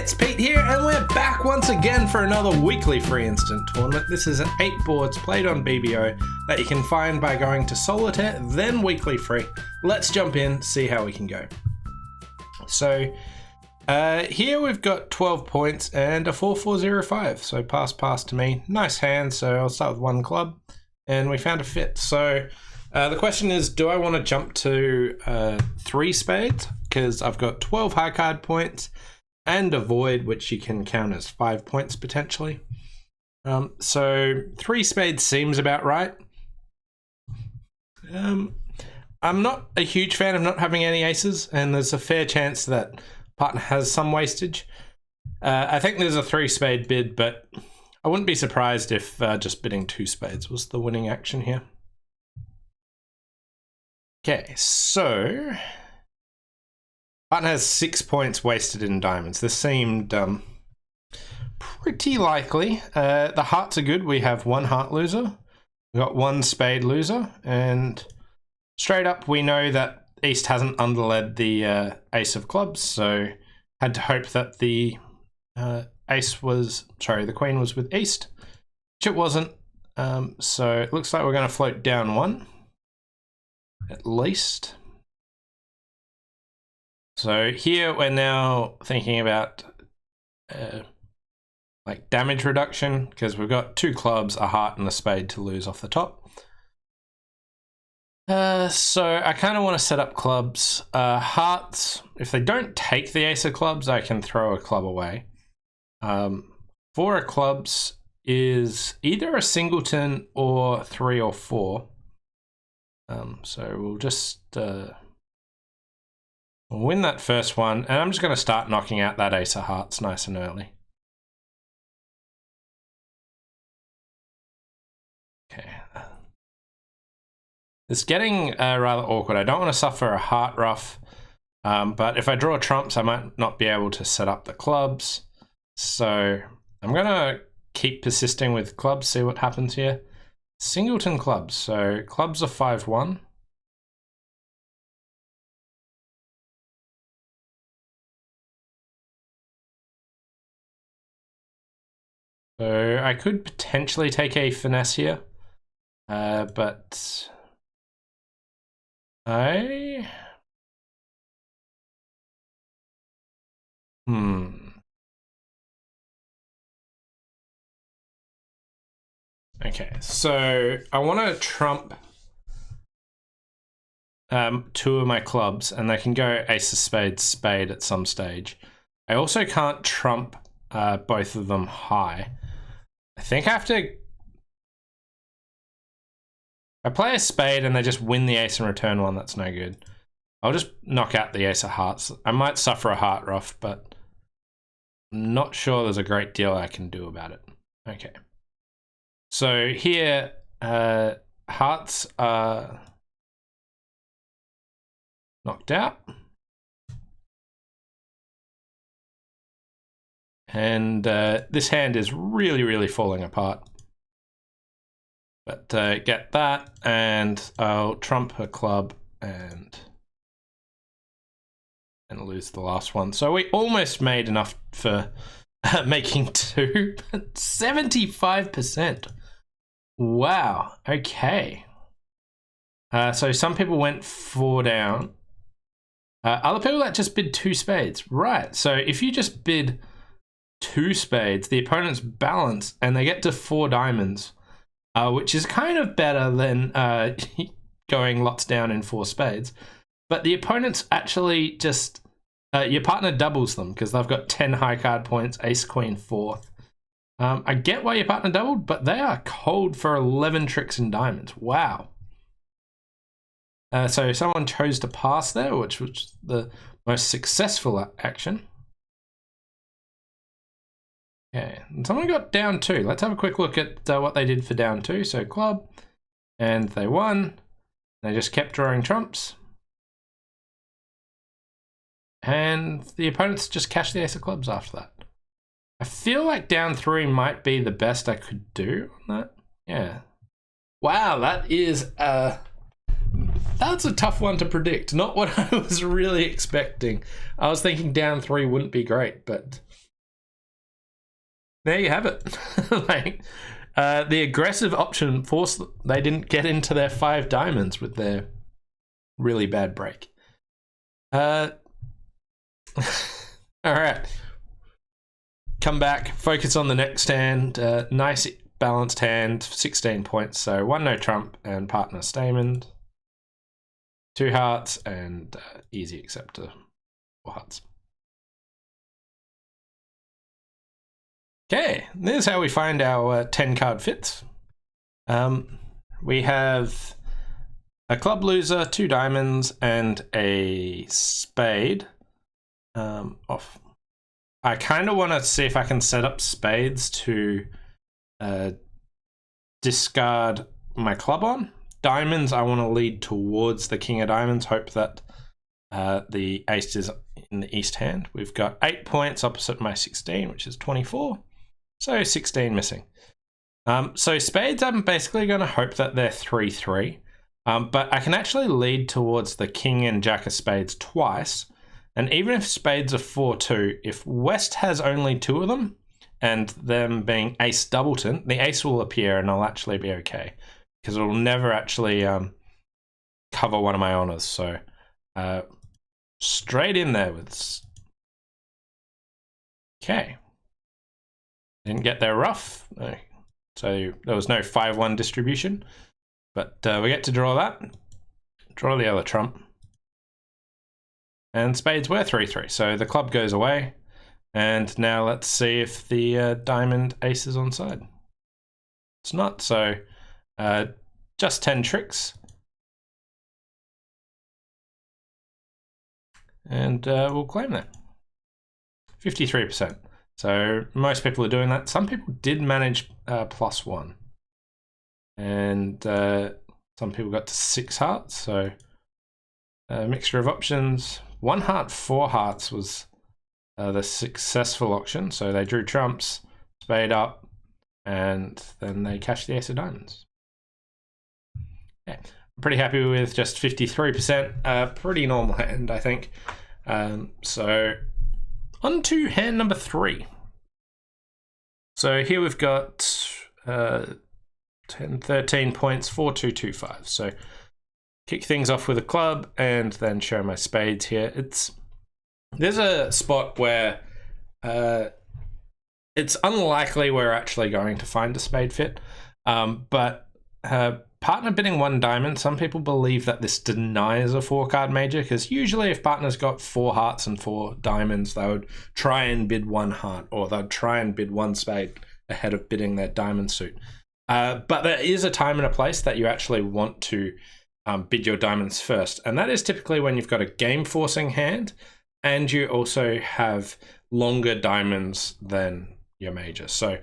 it's Pete here, and we're back once again for another weekly free instant tournament. This is 8 boards played on BBO that you can find by going to Solitaire, then weekly free. Let's jump in, see how we can go. So here we've got 12 points and a 4-4-0-5, so pass to me. Nice hand, so I'll start with one club, and we found a fit. So the question is, do I want to jump to 3 spades? Because I've got 12 high card points and a void, which you can count as 5 points potentially. So 3 spades seems about right. I'm not a huge fan of not having any aces, and there's a fair chance that partner has some wastage. I think there's a 3 spade bid, but I wouldn't be surprised if just bidding 2 spades was the winning action here. Okay, so partner has 6 points wasted in diamonds. This seemed pretty likely. The hearts are good. We have 1 heart loser. We got 1 spade loser, and straight up we know that East hasn't underled the ace of clubs, so had to hope that the the queen was with East, which it wasn't. So it looks like we're going to float down 1. At least. So here we're now thinking about like damage reduction, because we've got 2 clubs, a heart and a spade to lose off the top. So I kind of want to set up clubs. Hearts, if they don't take the ace of clubs, I can throw a club away. 4 of clubs is either a singleton or 3 or 4. So we'll just we'll win that first one, and I'm just going to start knocking out that ace of hearts nice and early. Okay. It's getting rather awkward. I don't want to suffer a heart ruff, but if I draw trumps, I might not be able to set up the clubs. So I'm going to keep persisting with clubs, see what happens here. Singleton clubs, so clubs are 5-1. So I could potentially take a finesse here, but Okay, so I want to trump 2 of my clubs, and they can go ace of spades, spade at some stage. I also can't trump both of them high. I think I have to... I play a spade and they just win the ace and return 1, that's no good. I'll just knock out the ace of hearts. I might suffer a heart ruff, but I'm not sure there's a great deal I can do about it. Okay. So here, hearts are knocked out. And this hand is really falling apart. But get that, and I'll trump a club and lose the last one. So we almost made enough for making 2, but 75%. Wow, okay. So some people went 4 down. Other people that just bid 2 spades. Right, so if you just bid 2 spades, the opponent's balance, and they get to 4 diamonds, which is kind of better than going lots down in 4 spades. But the opponent's actually just, your partner doubles them, because they've got 10 high card points, ace, queen, 4th. I get why your partner doubled, but they are cold for 11 tricks in diamonds. Wow. So someone chose to pass there, which was the most successful action. Okay, and someone got down 2. Let's have a quick look at what they did for down 2. So club, and they won. They just kept drawing trumps. And the opponents just cashed the ace of clubs after that. I feel like down 3 might be the best I could do on that. Yeah. Wow, that is that's a tough one to predict. Not what I was really expecting. I was thinking down 3 wouldn't be great, but there you have it. Like, the aggressive option forced they didn't get into their 5 diamonds with their really bad break. All right. Come back, focus on the next hand. Nice balanced hand, 16 points. So 1 no trump and partner Stayman. 2 hearts and easy acceptor 4 hearts. Okay, this is how we find our 10 card fits. We have a club loser, 2 diamonds, and a spade off. I kind of want to see if I can set up spades to discard my club on. Diamonds, I want to lead towards the king of diamonds, hope that the ace is in the east hand. We've got 8 points opposite my 16, which is 24. So 16 missing. So spades, I'm basically going to hope that they're 3-3. But I can actually lead towards the king and jack of spades twice. And even if spades are 4-2, if West has only 2 of them, and them being ace doubleton, the ace will appear and I'll actually be okay. Because it will never actually cover one of my honors. So straight in there with... Okay. Didn't get there rough. No. So there was no 5-1 distribution. But we get to draw that. Draw the other trump. And spades were 3-3. So the club goes away. And now let's see if the diamond ace is on side. It's not. So just 10 tricks. And we'll claim that. 53%. So most people are doing that. Some people did manage +1. And some people got to 6 hearts. So a mixture of options. 1 heart, 4 hearts was the successful auction. So they drew trumps, spade up, and then they cashed the ace of diamonds. Yeah, I'm pretty happy with just 53%. Pretty normal hand, I think. So on to hand number 3. So here we've got 10, 13 points, 4-2-2-5. So kick things off with a club and then show my spades here. There's a spot where it's unlikely we're actually going to find a spade fit, but partner bidding 1 diamond, some people believe that this denies a 4-card major, because usually if partner's got 4 hearts and 4 diamonds, they would try and bid 1 heart, or they'd try and bid 1 spade ahead of bidding their diamond suit. But there is a time and a place that you actually want to bid your diamonds first, and that is typically when you've got a game-forcing hand, and you also have longer diamonds than your major. So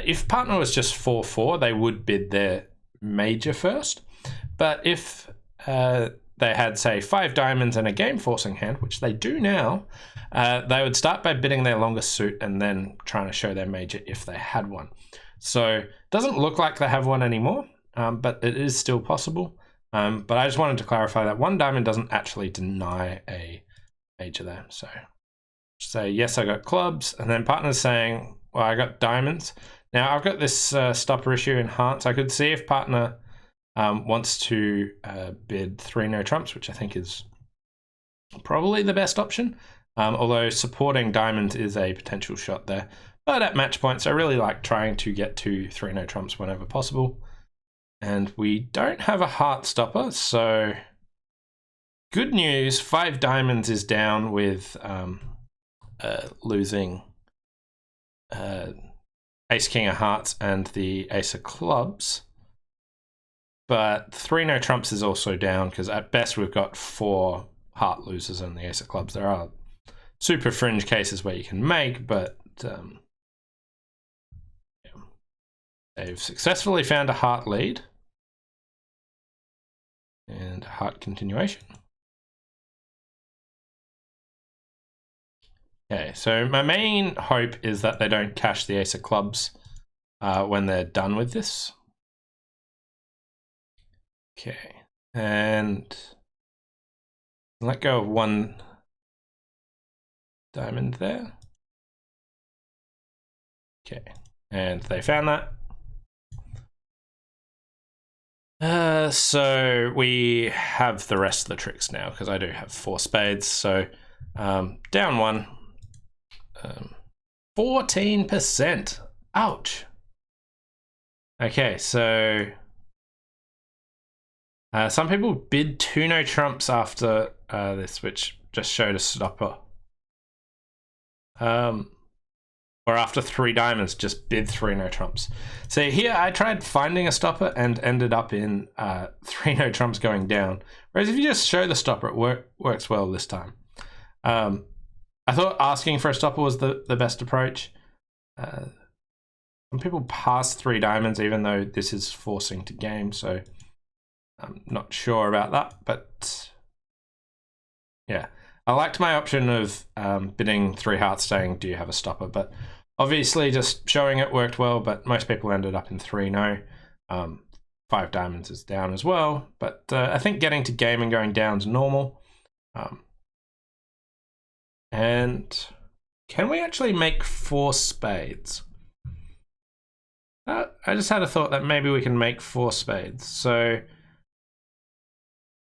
if partner was just 4-4, they would bid their major first. But if they had, say, 5 diamonds and a game-forcing hand, which they do now, they would start by bidding their longest suit and then trying to show their major if they had one. So it doesn't look like they have one anymore, but it is still possible. But I just wanted to clarify that 1 diamond doesn't actually deny a major there. So say, yes, I got clubs, and then partner's saying, well, I got diamonds. Now I've got this stopper issue in hearts. I could see if partner wants to bid 3 no trumps, which I think is probably the best option. Although supporting diamonds is a potential shot there. But at match points, I really like trying to get to 3 no trumps whenever possible. And we don't have a heart stopper, so good news, 5 diamonds is down with losing ace king of hearts and the ace of clubs. But 3 no trumps is also down, because at best we've got 4 heart losers and the ace of clubs. There are super fringe cases where you can make, but they've successfully found a heart lead and a heart continuation. Okay, so my main hope is that they don't cash the ace of clubs when they're done with this. Okay, and let go of 1 diamond there. Okay, And they found that. So we have the rest of the tricks now because I do have 4 spades. So down 1, 14%. Ouch. Okay, so some people bid 2 no trumps after this, which just showed a stopper. Or after 3 diamonds, just bid 3 no trumps. So here I tried finding a stopper and ended up in 3 no trumps going down. Whereas if you just show the stopper, it works well this time. I thought asking for a stopper was the best approach. Some people pass 3 diamonds even though this is forcing to game, so I'm not sure about that, but yeah. I liked my option of bidding 3 hearts saying, do you have a stopper? But obviously just showing it worked well, but most people ended up in 3 no. 5 diamonds is down as well, but I think getting to game and going down is normal. And can we actually make 4 spades? I just had a thought that maybe we can make 4 spades. So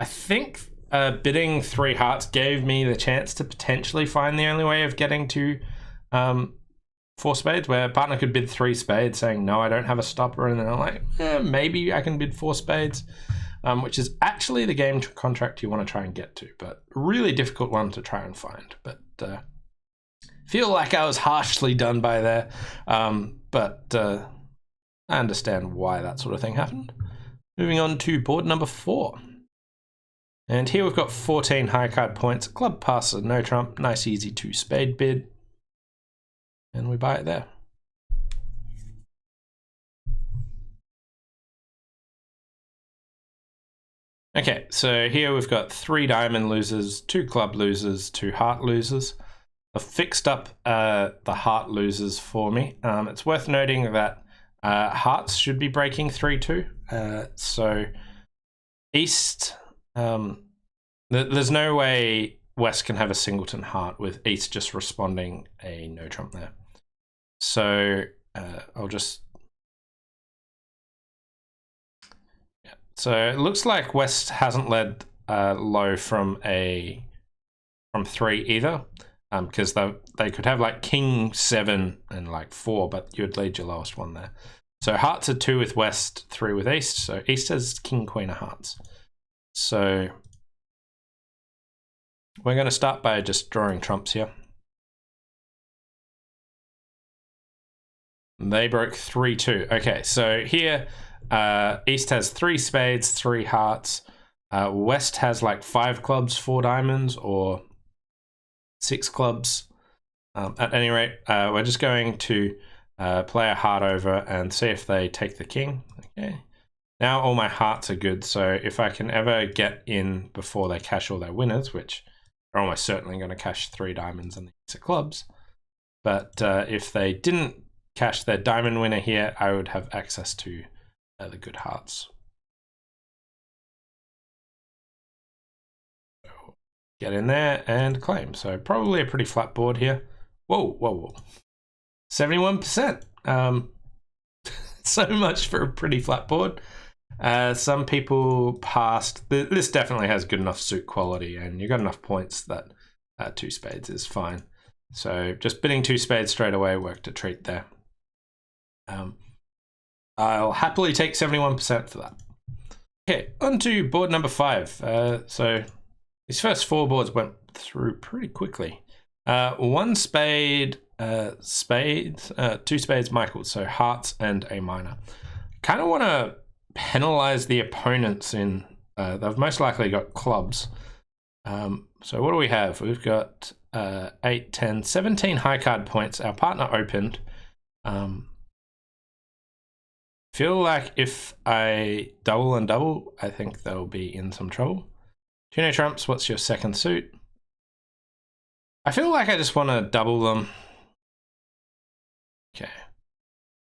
I think bidding 3 hearts gave me the chance to potentially find the only way of getting to 4 spades, where a partner could bid 3 spades saying, no, I don't have a stopper. And then I'm like, maybe I can bid 4 spades, which is actually the game contract you want to try and get to, but really difficult one to try and find. But feel like I was harshly done by there. But I understand why that sort of thing happened. Moving on to board number 4. And here we've got 14 high card points, club passer, no trump, nice easy 2 spade bid. And we buy it there. Okay, so here we've got 3 diamond losers, 2 club losers, 2 heart losers. I've fixed up the heart losers for me. It's worth noting that hearts should be breaking 3-2. So East, there's no way West can have a singleton heart with East just responding a no trump there. So I'll just... Yeah. So it looks like West hasn't led low from 3 either. Because they could have like king 7 and like 4, but you'd lead your lowest one there. So hearts are 2 with West, 3 with East. So East has king, queen of hearts. So we're going to start by just drawing trumps here. They broke 3-2. Okay, so here East has 3 spades, 3 hearts. West has like 5 clubs, 4 diamonds, or 6 clubs. At any rate, we're just going to play a heart over and see if they take the king. Okay. Now all my hearts are good, so if I can ever get in before they cash all their winners, which are almost certainly going to cash 3 diamonds and the ace of clubs, but if they didn't cash their diamond winner here, I would have access to the good hearts. Get in there and claim. So probably a pretty flat board here. Whoa, whoa, whoa. 71%. So much for a pretty flat board. Some people passed. This definitely has good enough suit quality, and you got enough points that 2 spades is fine. So just bidding 2 spades straight away worked a treat there. I'll happily take 71% for that. Okay, on to board number 5. So these first 4 boards went through pretty quickly. 1 spade, spades, 2 spades, Michael, so hearts and a minor. Kind of want to penalize the opponents in, they've most likely got clubs. So what do we have? We've got 8, 10, 17 high card points. Our partner opened. Feel like if I double and double, I think they'll be in some trouble. 2 no trumps, what's your second suit? I feel like I just want to double them. Okay.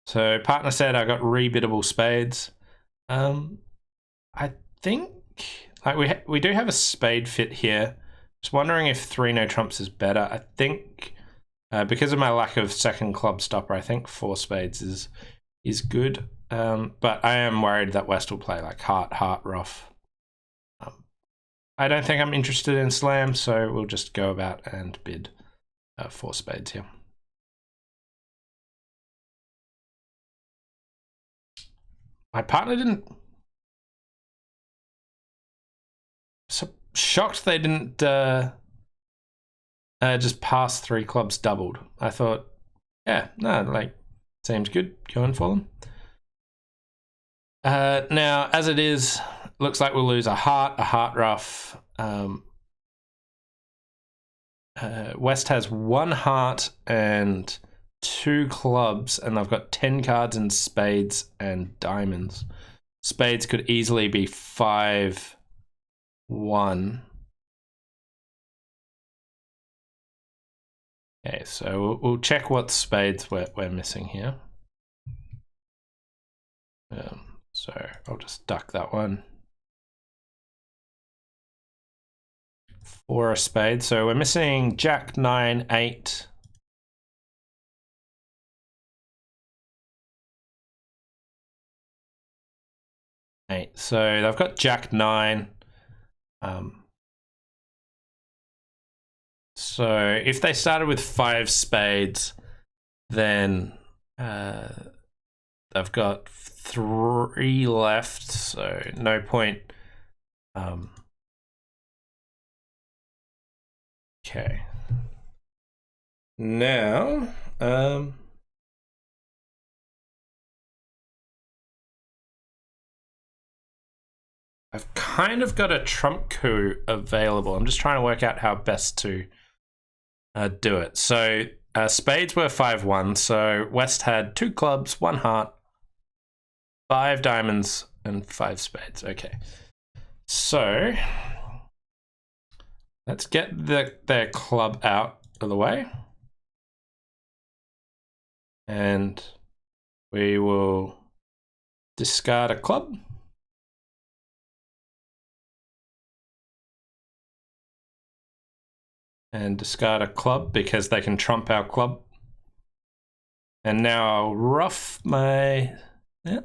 So partner said I got rebiddable spades. I think like we do have a spade fit here. Just wondering if 3 no trumps is better. I think Because of my lack of second club stopper, I think 4 spades is good. But I am worried that West will play like heart, ruff. I don't think I'm interested in slam, so we'll just go about and bid 4 spades here. My partner didn't... So shocked they didn't just pass 3 clubs doubled. I thought, yeah, no, like, seems good, going for them. Now, as it is, looks like we'll lose a heart ruff. West has 1 heart and 2 clubs, and I've got 10 cards in spades and diamonds. Spades could easily be 5-1. Okay, so we'll check what spades we're missing here. So I'll just duck that one. 4 a spade, so we're missing Jack, 9, 8. So I've got Jack, 9. So if they started with 5 spades, then I've got 3 left, so no point. Okay. Now, I've kind of got a trump coup available. I'm just trying to work out how best to do it. So spades were 5-1, so West had 2 clubs, 1 heart, 5 diamonds, and 5 spades. Okay, so let's get their club out of the way, and we will discard a club. And discard a club because they can trump our club. And now I'll ruff my... Yeah.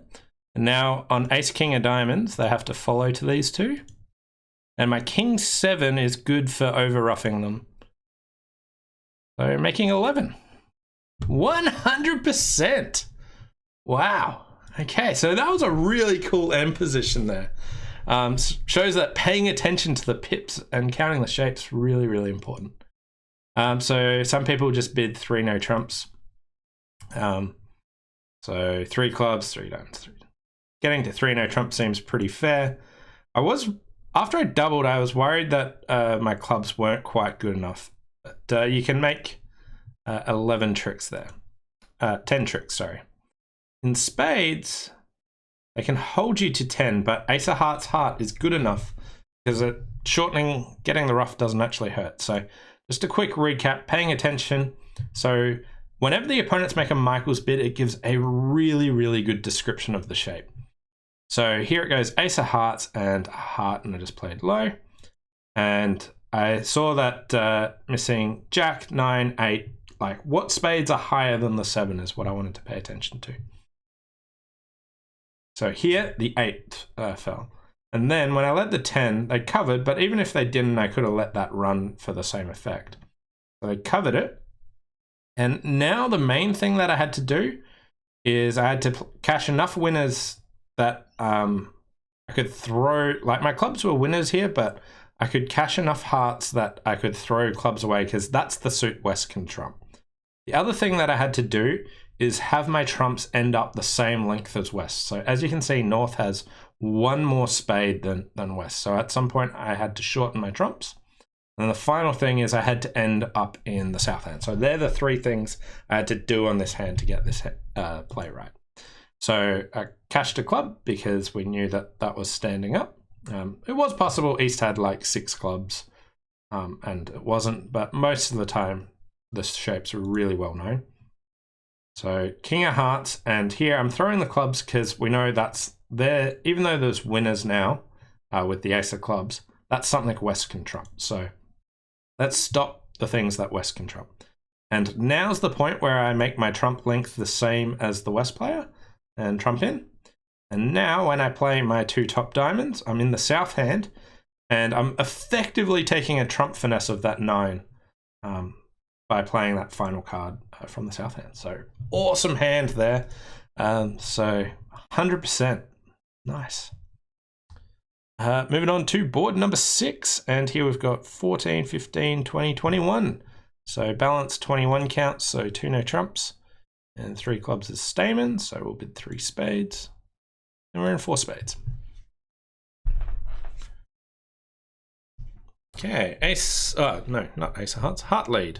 And now on ace king of diamonds, they have to follow to these 2. And my king 7 is good for over ruffing them. So making 11. 100%. Wow. Okay, so that was a really cool end position there. Shows that paying attention to the pips and counting the shapes is really, really important. So some people just bid 3 no trumps. So 3 clubs, 3 diamonds, 3. Getting to 3 no trumps seems pretty fair. After I doubled, I was worried that my clubs weren't quite good enough. But you can make 11 tricks there. 10 tricks, sorry. In spades, they can hold you to 10, but ace of hearts heart is good enough because shortening, getting the ruff doesn't actually hurt. So just a quick recap, paying attention. So whenever the opponents make a Michael's bid, it gives a really, really good description of the shape. So here it goes, ace of hearts and heart, and I just played low. And I saw that missing Jack, 9, 8, like what spades are higher than the 7 is what I wanted to pay attention to. So here, the 8 fell. And then when I let the 10, they covered, but even if they didn't, I could have let that run for the same effect. So they covered it. And now the main thing that I had to do is I had to cash enough winners that I could throw, like my clubs were winners here, but I could cash enough hearts that I could throw clubs away because that's the suit West can trump. The other thing that I had to do is have my trumps end up the same length as West. So as you can see, North has 1 more spade than West. So at some point I had to shorten my trumps. And the final thing is I had to end up in the south hand. So they're the 3 things I had to do on this hand to get this play right. So I cashed a club because we knew that that was standing up. It was possible East had like 6 clubs and it wasn't, but most of the time the shapes are really well known. So king of hearts, and here I'm throwing the clubs because we know that's there, even though there's winners now with the ace of clubs, that's something West can trump. So let's stop the things that West can trump. And now's the point where I make my trump length the same as the West player and trump in. And now when I play my 2 top diamonds, I'm in the south hand and I'm effectively taking a trump finesse of that 9 by playing that final card from the south hand. So awesome hand there. So 100%. Nice. Moving on to board number 6. And here we've got 14, 15, 20, 21. So balance 21 counts, so 2 no trumps. And 3 clubs is Stayman, so we'll bid 3 spades. And we're in 4 spades. Okay, ace, no, not ace of hearts, heart lead.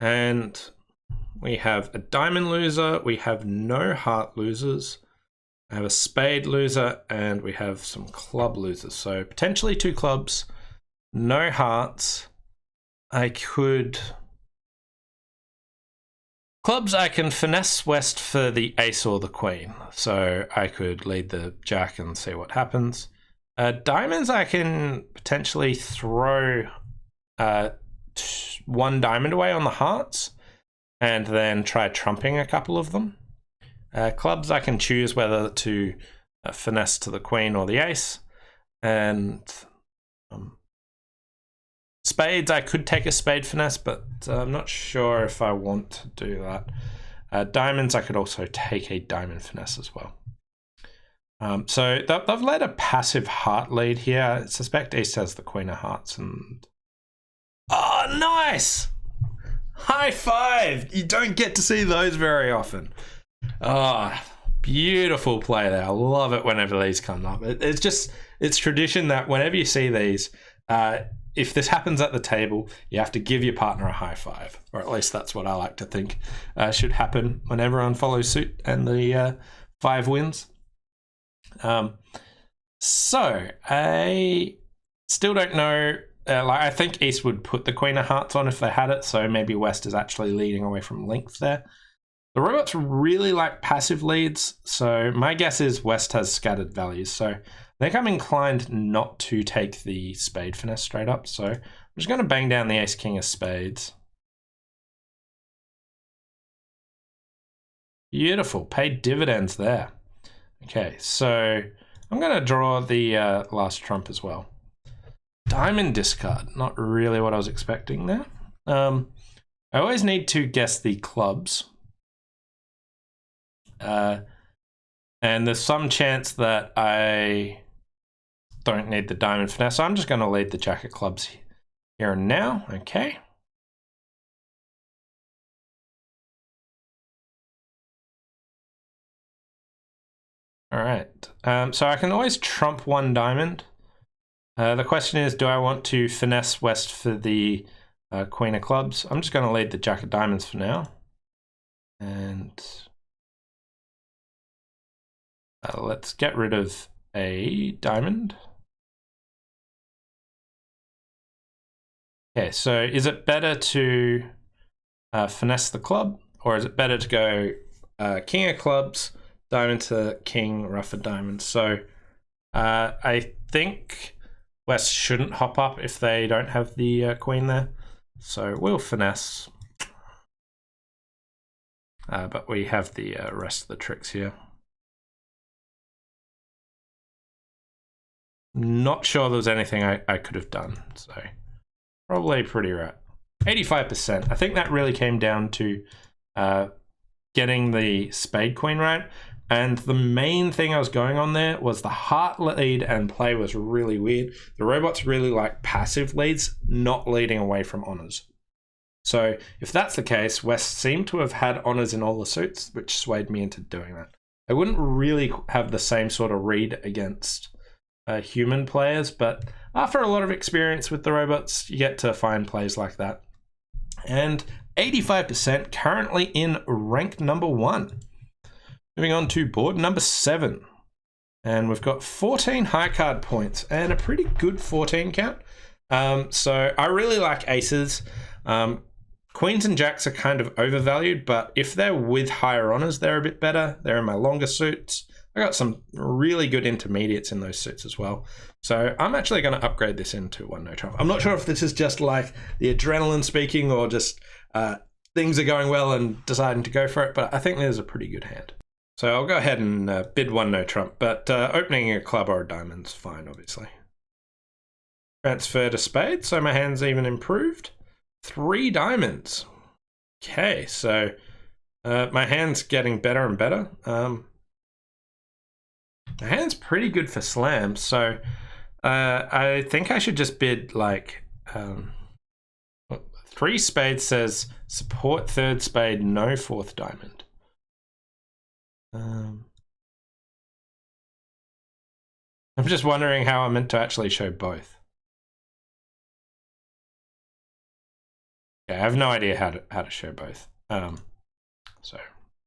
And we have a diamond loser, we have no heart losers, I have a spade loser, and we have some club losers. So potentially 2 clubs, no hearts. Clubs, I can finesse West for the ace or the queen. So I could lead the jack and see what happens. Diamonds, I can potentially throw 1 diamond away on the hearts and then try trumping a couple of them. Clubs, I can choose whether to finesse to the queen or the ace. And spades, I could take a spade finesse, but I'm not sure if I want to do that. Diamonds, I could also take a diamond finesse as well. So they've led a passive heart lead here. I suspect ace has the queen of hearts and... Oh, nice! High five! You don't get to see those very often. Oh, beautiful play there. I love it whenever these come up. It's tradition that whenever you see these, if this happens at the table, you have to give your partner a high five, or at least that's what I like to think should happen when everyone follows suit and the 5 wins. So I still don't know. I think East would put the queen of hearts on if they had it, so maybe West is actually leading away from length there. The robots really like passive leads, so my guess is West has scattered values. So I think I'm inclined not to take the spade finesse straight up. So I'm just going to bang down the ace king of spades. Beautiful, paid dividends there. Okay, so I'm going to draw the last trump as well. Diamond discard, not really what I was expecting there. I always need to guess the clubs. And there's some chance that I don't need the diamond finesse. So I'm just going to lead the jack of clubs here and now. Okay. All right. So I can always trump 1 diamond. The question is, do I want to finesse West for the queen of clubs? I'm just going to lead the jack of diamonds for now. And let's get rid of a diamond. Okay, so is it better to finesse the club, or is it better to go king of clubs, diamond to king, rough of diamonds? So I think West shouldn't hop up if they don't have the queen there. So we'll finesse. But we have the rest of the tricks here. Not sure there was anything I could have done. So probably pretty right. 85%. I think that really came down to getting the spade queen right. And the main thing I was going on there was the heart lead and play was really weird. The robots really like passive leads, not leading away from honors. So if that's the case, West seemed to have had honors in all the suits, which swayed me into doing that. I wouldn't really have the same sort of read against human players, but after a lot of experience with the robots, you get to find plays like that. And 85% currently in rank number 1. Moving on to board number 7. And we've got 14 high card points and a pretty good 14 count. So I really like aces. Queens and jacks are kind of overvalued, but if they're with higher honors, they're a bit better. They're in my longer suits. I got some really good intermediates in those suits as well. So I'm actually going to upgrade this into 1 no trump. I'm not sure if this is just like the adrenaline speaking or just things are going well and deciding to go for it, but I think there's a pretty good hand. So I'll go ahead and bid one no trump, but opening a club or a diamond's fine, obviously. Transfer to spades, so my hand's even improved. 3 diamonds. Okay, so my hand's getting better and better. My hand's pretty good for slams, so I think I should just bid like 3 spades says support 3rd spade, no 4th diamond. I'm just wondering how I'm meant to actually show both. Yeah, I have no idea how to show both. So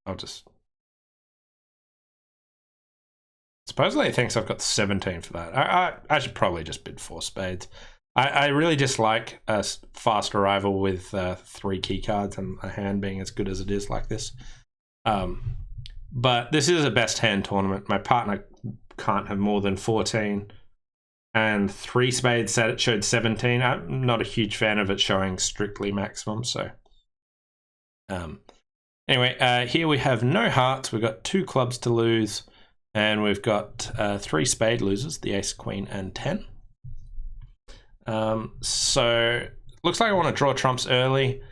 I'll just. Supposedly it thinks I've got 17 for that. I should probably just bid 4 spades. I really dislike a fast arrival with 3 key cards and a hand being as good as it is like this. But this is a best hand tournament. My partner can't have more than 14. And 3 spades said it showed 17. I'm not a huge fan of it showing strictly maximum, so. Anyway, here we have no hearts. We've got 2 clubs to lose. And we've got 3 spade losers, the ace, queen, and 10. So looks like I want to draw trumps early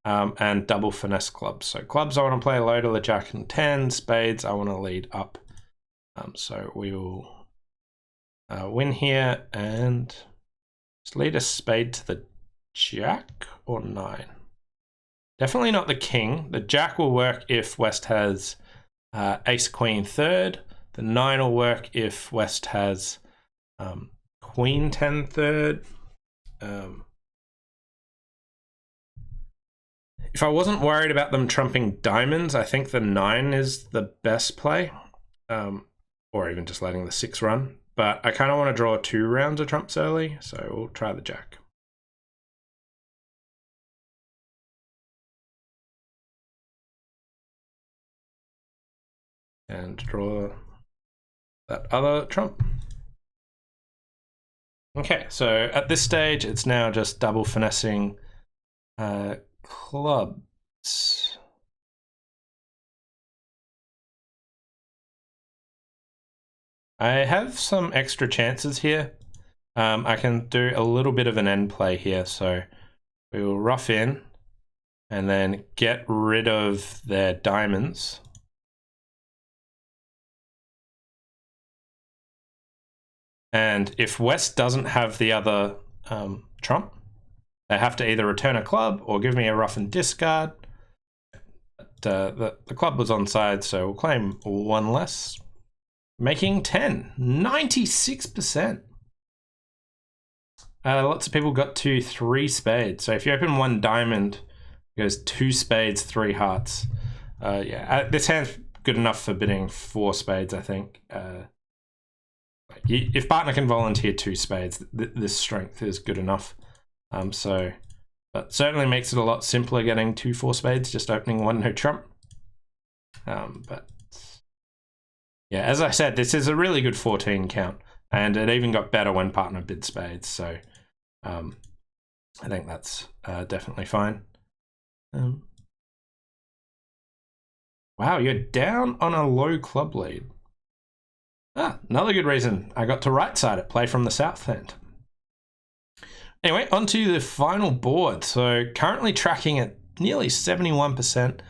and double finesse clubs. So clubs, I want to play low to the jack and 10. Spades, I want to lead up. So we will win here and just lead a spade to the jack or 9. Definitely not the king. The jack will work if West has ace, queen, 3rd. The 9 will work if West has queen, 10, 3rd. If I wasn't worried about them trumping diamonds, I think the 9 is the best play. Or even just letting the 6 run. But I kind of want to draw 2 rounds of trumps early, so we'll try the jack. And draw that other trump. Okay, so at this stage, it's now just double finessing clubs. I have some extra chances here. I can do a little bit of an end play here, so we will rough in and then get rid of their diamonds. And if West doesn't have the other trump, they have to either return a club or give me a rough and discard. But, the club was onside, so we'll claim 1 less. Making 10, 96%. Lots of people got to 3 spades. So if you open 1 diamond, it goes 2 spades, 3 hearts. Yeah, this hand's good enough for bidding 4 spades, I think. If partner can volunteer 2 spades, this strength is good enough. But certainly makes it a lot simpler getting 2 4 spades, just opening 1 no trump. But yeah, as I said, this is a really good 14 count, and it even got better when partner bid spades. So I think that's definitely fine. Wow, you're down on a low club lead. Another good reason I got to right side it, play from the south end. Anyway, on to the final board. So currently tracking at nearly 71%.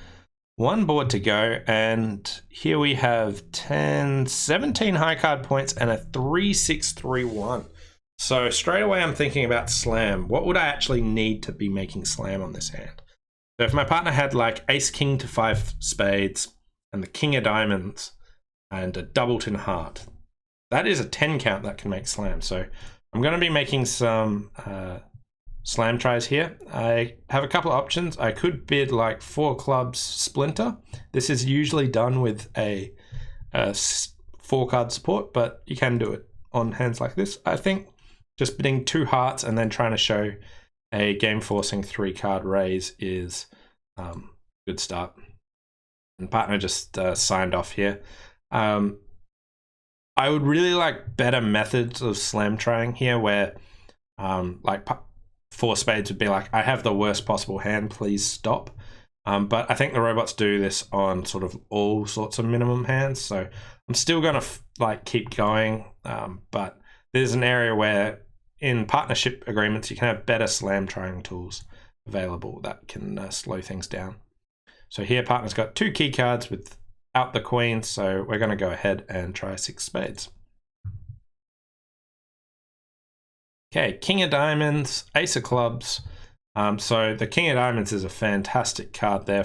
1 board to go, and here we have 17 high card points and a 3-6-3-1. So straight away I'm thinking about slam. What would I actually need to be making slam on this hand? So if my partner had like ace, king to 5 spades and the king of diamonds and a doubleton heart, that is a 10 count that can make slam. So I'm going to be making some slam tries here. I have a couple of options. I could bid like 4 clubs splinter. This is usually done with a 4 card support, but you can do it on hands like this. I think just bidding 2 hearts and then trying to show a game forcing 3 card raise is good start. And partner just signed off here. I would really like better methods of slam trying here where like 4 spades would be like, I have the worst possible hand, please stop. But I think the robots do this on sort of all sorts of minimum hands. So I'm still going to keep going. But there's an area where in partnership agreements, you can have better slam trying tools available that can slow things down. So here partner's got 2 key cards without the queen. So we're going to go ahead and try 6 spades. Okay, king of diamonds, ace of clubs. So the king of diamonds is a fantastic card there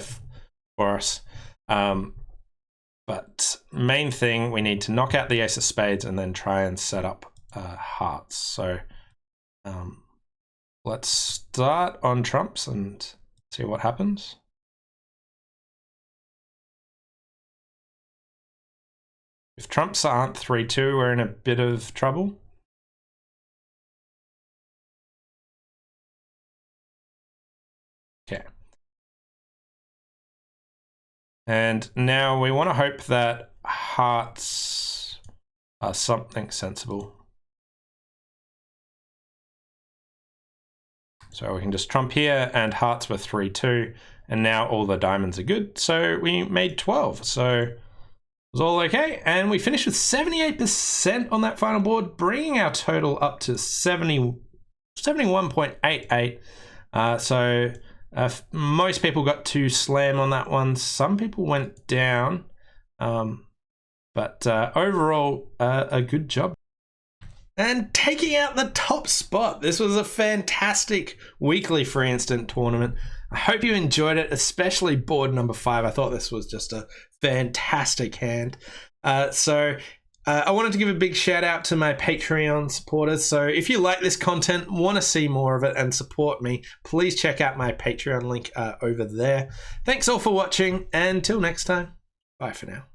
for us. But main thing, we need to knock out the ace of spades and then try and set up hearts. So let's start on trumps and see what happens. If trumps aren't 3-2, we're in a bit of trouble. Okay. And now we want to hope that hearts are something sensible. So we can just trump here, and hearts were 3-2, and now all the diamonds are good. So we made 12. So it was all okay. And we finished with 78% on that final board, bringing our total up to 71.88. So most people got 2 slam on that one. Some people went down, but overall, a good job. And taking out the top spot. This was a fantastic weekly free instant tournament. I hope you enjoyed it, especially board number 5. I thought this was just a fantastic hand. I wanted to give a big shout out to my Patreon supporters. So if you like this content, want to see more of it and support me, please check out my Patreon link over there. Thanks all for watching, and until next time, bye for now.